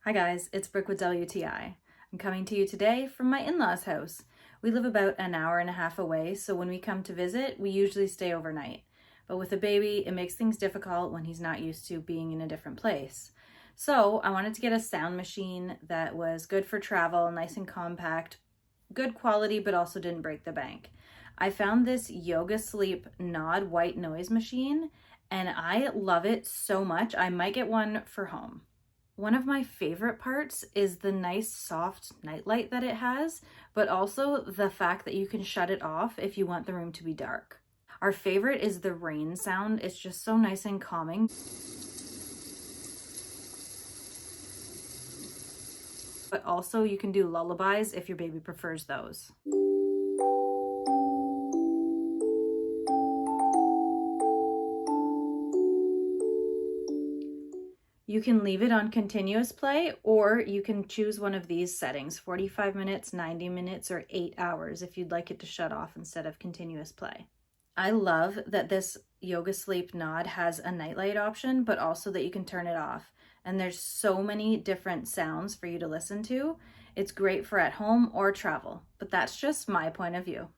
Hi guys, it's Brooke with WTI. I'm coming to you today from my in-laws' house. We live about an hour and a half away, so when we come to visit, we usually stay overnight. But with a baby, it makes things difficult when he's not used to being in a different place. So I wanted to get a sound machine that was good for travel, nice and compact, good quality, but also didn't break the bank. I found this Yogasleep Nod white noise machine, and I love it so much. I might get one for home. One of my favorite parts is the nice soft nightlight that it has, but also the fact that you can shut it off if you want the room to be dark. Our favorite is the rain sound. It's just so nice and calming. But also you can do lullabies if your baby prefers those. You can leave it on continuous play, or you can choose one of these settings, 45 minutes, 90 minutes, or 8 hours if you'd like it to shut off instead of continuous play. I love that this Yogasleep Nod has a nightlight option, but also that you can turn it off. And there's so many different sounds for you to listen to. It's great for at home or travel, but that's just my point of view.